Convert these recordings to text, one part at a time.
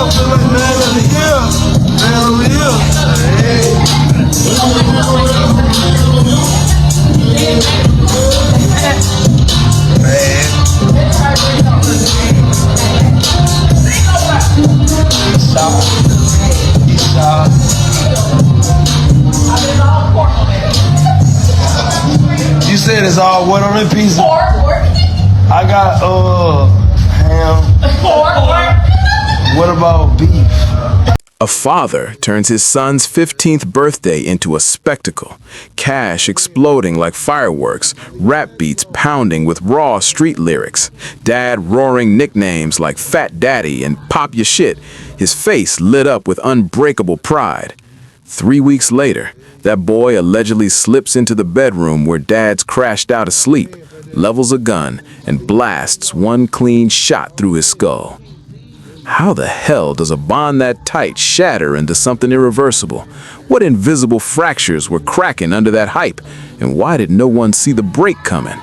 You said it's all what on that pizza? Pork. I got ham. Pork. What about beef? A father turns his son's 15th birthday into a spectacle. Cash exploding like fireworks, rap beats pounding with raw street lyrics, dad roaring nicknames like Fat Daddy and Pop Your Shit, his face lit up with unbreakable pride. 3 weeks later, that boy allegedly slips into the bedroom where dad's crashed out asleep, levels a gun, and blasts one clean shot through his skull. How the hell does a bond that tight shatter into something irreversible? What invisible fractures were cracking under that hype? And why did no one see the break coming?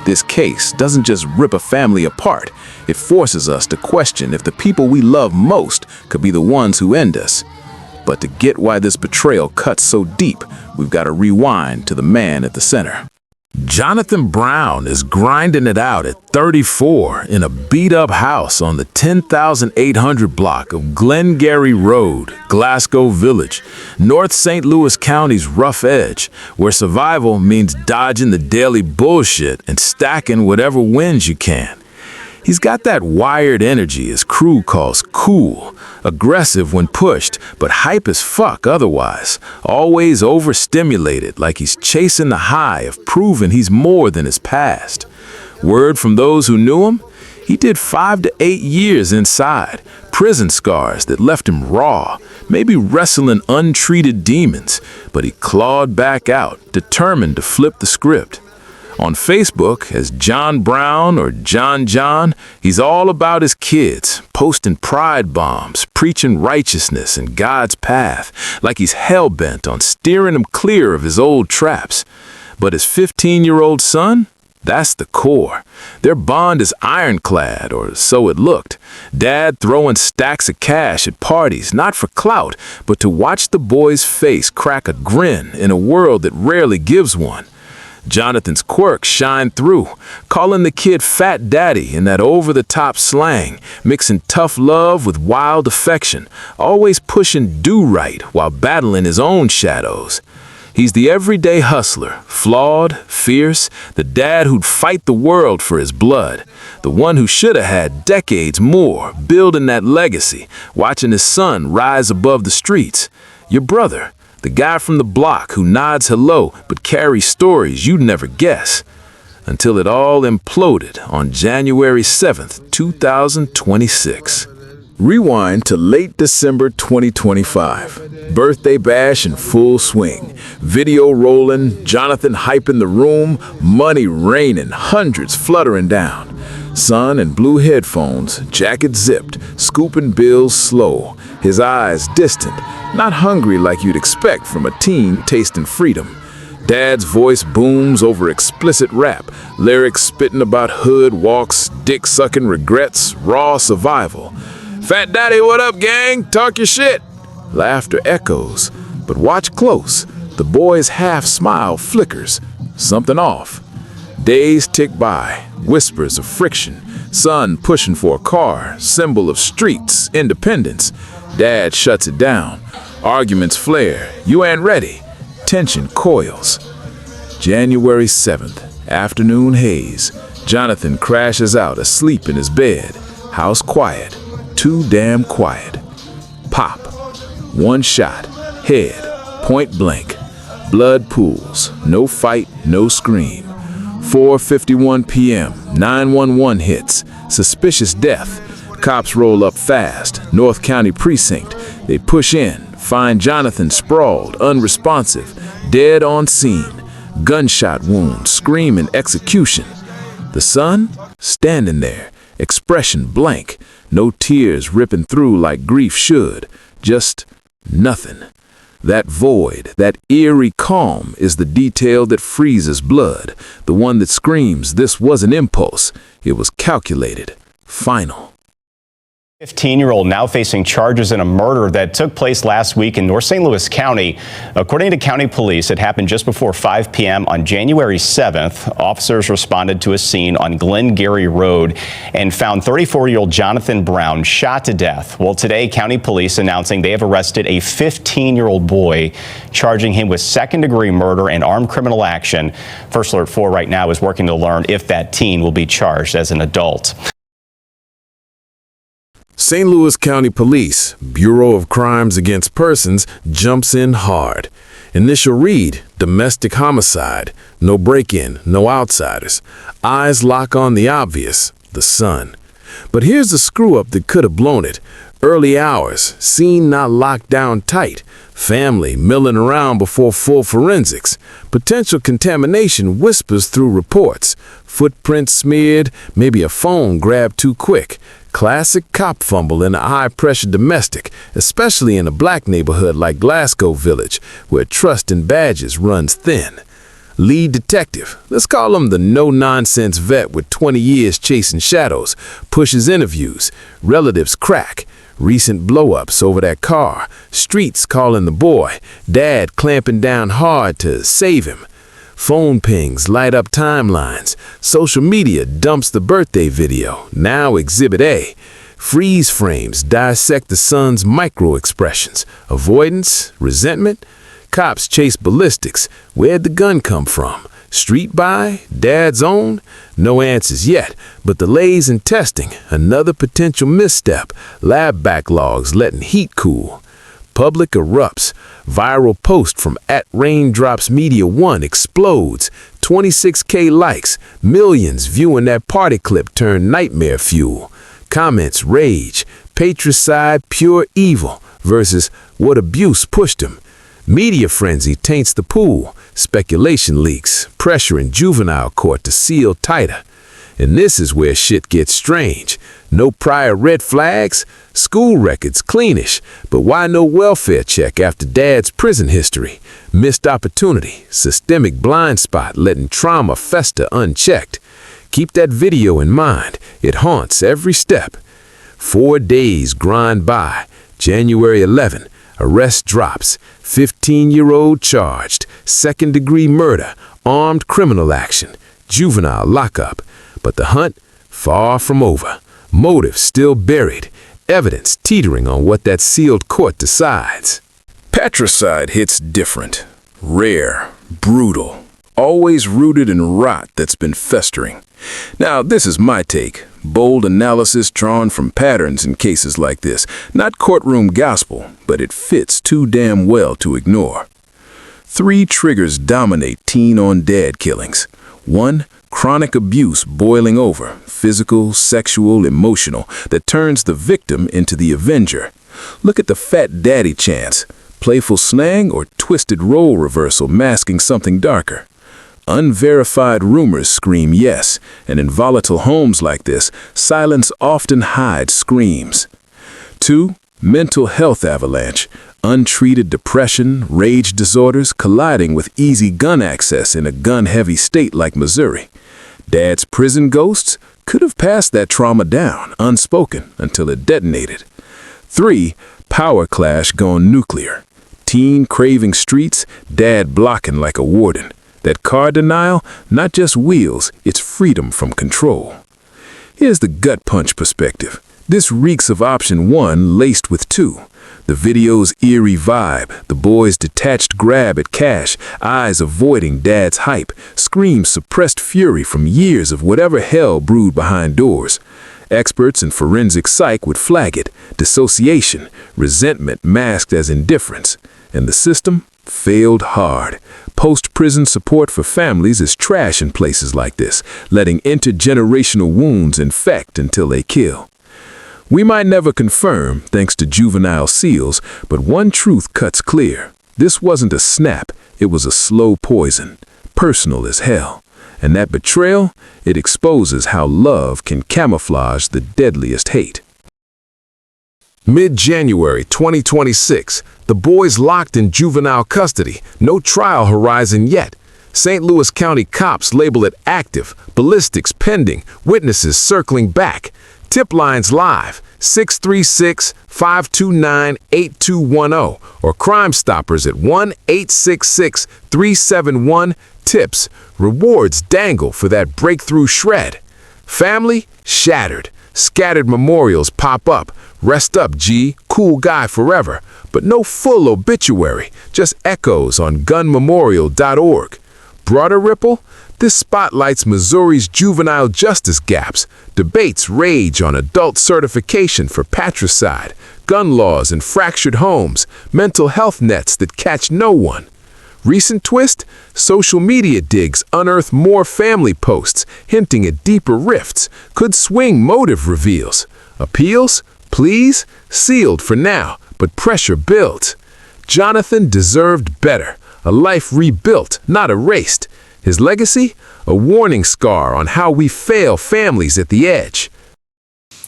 This case doesn't just rip a family apart. It forces us to question if the people we love most could be the ones who end us. But to get why this betrayal cuts so deep, we've got to rewind to the man at the center. Johnathan Brown is grinding it out at 34 in a beat-up house on the 10,800 block of Glengarry Road, Glasgow Village, North St. Louis County's rough edge, where survival means dodging the daily bullshit and stacking whatever wins you can. He's got that wired energy his crew calls cool, aggressive when pushed, but hype as fuck otherwise, always overstimulated like he's chasing the high of proving he's more than his past. Word from those who knew him? He did 5 to 8 years inside, prison scars that left him raw, maybe wrestling untreated demons, but he clawed back out, determined to flip the script. On Facebook, as John Brown or John, he's all about his kids, posting pride bombs, preaching righteousness and God's path, like he's hell-bent on steering him clear of his old traps. But his 15-year-old son? That's the core. Their bond is ironclad, or so it looked. Dad throwing stacks of cash at parties, not for clout, but to watch the boy's face crack a grin in a world that rarely gives one. Jonathan's quirks shine through, calling the kid Fat Daddy in that over-the-top slang, mixing tough love with wild affection, always pushing do-right while battling his own shadows. He's the everyday hustler, flawed, fierce, the dad who'd fight the world for his blood, the one who should have had decades more, building that legacy, watching his son rise above the streets. Your brother, the guy from the block who nods hello but carries stories you'd never guess. Until it all imploded on January 7th, 2026. Rewind to late December 2025. Birthday bash in full swing. Video rolling, Johnathan hyping the room, money raining, hundreds fluttering down. Son in blue headphones, jacket zipped, scooping bills slow, his eyes distant, not hungry like you'd expect from a teen tasting freedom. Dad's voice booms over explicit rap, lyrics spitting about hood walks, dick-sucking regrets, raw survival. Fat Daddy, what up, gang? Talk your shit. Laughter echoes, but watch close. The boy's half-smile flickers. Something off. Days tick by, whispers of friction. Son pushing for a car, symbol of streets, independence. Dad shuts it down. Arguments flare. You ain't ready. Tension coils. January 7th, afternoon haze. Johnathan crashes out asleep in his bed. House quiet. Too damn quiet. Pop. One shot. Head. Point blank. Blood pools. No fight, no scream. 4:51 p.m. 911 hits. Suspicious death. Cops roll up fast. North County Precinct. They push in. Find Johnathan sprawled, unresponsive, dead on scene. Gunshot wound, screaming execution. The son? Standing there. Expression blank. No tears ripping through like grief should. Just nothing. That void, that eerie calm is the detail that freezes blood. The one that screams this wasn't impulse. It was calculated. Final. 15-year-old now facing charges in a murder that took place last week in North St. Louis County. According to county police, it happened just before 5 p.m. on January 7th. Officers responded to a scene on Glengarry Road and found 34-year-old Johnathan Brown shot to death. Well, today, county police announcing they have arrested a 15-year-old boy, charging him with second-degree murder and armed criminal action. First Alert 4 right now is working to learn if that teen will be charged as an adult. St. Louis County Police, Bureau of Crimes Against Persons, jumps in hard. Initial read, domestic homicide, no break-in, no outsiders. Eyes lock on the obvious, the son. But here's the screw-up that could have blown it. Early hours, scene not locked down tight. Family milling around before full forensics. Potential contamination whispers through reports. Footprints smeared, maybe a phone grabbed too quick. Classic cop fumble in a high-pressure domestic, especially in a black neighborhood like Glasgow Village, where trust in badges runs thin. Lead detective, let's call him the no-nonsense vet with 20 years chasing shadows, pushes interviews, relatives crack, recent blow-ups over that car, streets calling the boy, dad clamping down hard to save him. Phone pings light up timelines. Social media dumps the birthday video, now Exhibit A. Freeze frames dissect the son's micro-expressions. Avoidance, resentment. Cops chase ballistics. Where'd the gun come from? Street buy? Dad's own? No answers yet, but delays in testing. Another potential misstep. Lab backlogs letting heat cool. Public erupts. Viral post from @RaindropsMedia1 explodes. 26K likes. Millions viewing that party clip turned nightmare fuel. Comments rage. Patricide pure evil versus what abuse pushed him. Media frenzy taints the pool. Speculation leaks. Pressure in juvenile court to seal tighter. And this is where shit gets strange. No prior red flags, school records cleanish, but why no welfare check after dad's prison history? Missed opportunity, systemic blind spot letting trauma fester unchecked. Keep that video in mind, it haunts every step. 4 days grind by, January 11, arrest drops, 15-year-old charged, second-degree murder, armed criminal action, juvenile lockup. But the hunt, far from over. Motive still buried. Evidence teetering on what that sealed court decides. Patricide hits different. Rare, brutal. Always rooted in rot that's been festering. Now, this is my take. Bold analysis drawn from patterns in cases like this. Not courtroom gospel, but it fits too damn well to ignore. 3 triggers dominate teen-on-dad killings. 1, chronic abuse boiling over, physical, sexual, emotional, that turns the victim into the avenger. Look at the fat daddy chants, playful slang or twisted role reversal masking something darker. Unverified rumors scream yes, and in volatile homes like this, silence often hides screams. 2, mental health avalanche, untreated depression, rage disorders colliding with easy gun access in a gun-heavy state like Missouri. Dad's prison ghosts could have passed that trauma down, unspoken, until it detonated. 3, power clash gone nuclear. Teen craving streets, dad blocking like a warden. That car denial, not just wheels, it's freedom from control. Here's the gut punch perspective. This reeks of option 1 laced with 2. The video's eerie vibe, the boy's detached grab at cash, eyes avoiding dad's hype, screams suppressed fury from years of whatever hell brewed behind doors. Experts in forensic psych would flag it, dissociation, resentment masked as indifference. And the system failed hard. Post-prison support for families is trash in places like this, letting intergenerational wounds infect until they kill. We might never confirm, thanks to juvenile seals, but one truth cuts clear. This wasn't a snap, it was a slow poison, personal as hell. And that betrayal, it exposes how love can camouflage the deadliest hate. Mid-January 2026, the boy's locked in juvenile custody, no trial horizon yet. St. Louis County cops label it active, ballistics pending, witnesses circling back. Tip lines live, 636-529-8210, or Crime Stoppers at 1-866-371-TIPS. Rewards dangle for that breakthrough shred. Family shattered. Scattered memorials pop up. Rest up, G, cool guy forever. But no full obituary, just echoes on gunmemorial.org. Broader ripple? This spotlights Missouri's juvenile justice gaps. Debates rage on adult certification for patricide, gun laws and fractured homes, mental health nets that catch no one. Recent twist? Social media digs unearth more family posts, hinting at deeper rifts. Could swing motive reveals. Appeals? Pleas? Sealed for now, but pressure builds. Johnathan deserved better. A life rebuilt, not erased. His legacy? A warning scar on how we fail families at the edge.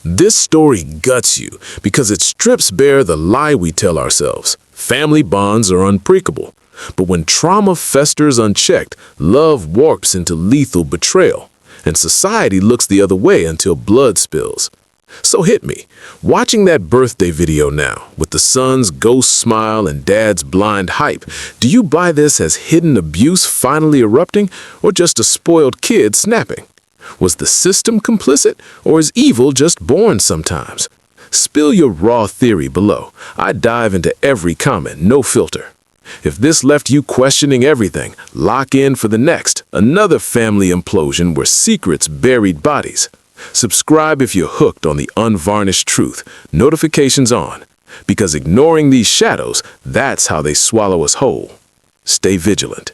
This story guts you because it strips bare the lie we tell ourselves. Family bonds are unbreakable. But when trauma festers unchecked, love warps into lethal betrayal, and society looks the other way until blood spills. So hit me, watching that birthday video now, with the son's ghost smile and dad's blind hype, do you buy this as hidden abuse finally erupting, or just a spoiled kid snapping? Was the system complicit, or is evil just born sometimes? Spill your raw theory below. I dive into every comment, no filter. If this left you questioning everything, lock in for the next, another family implosion where secrets buried bodies. Subscribe if you're hooked on the unvarnished truth. Notifications on. Because ignoring these shadows, that's how they swallow us whole. Stay vigilant.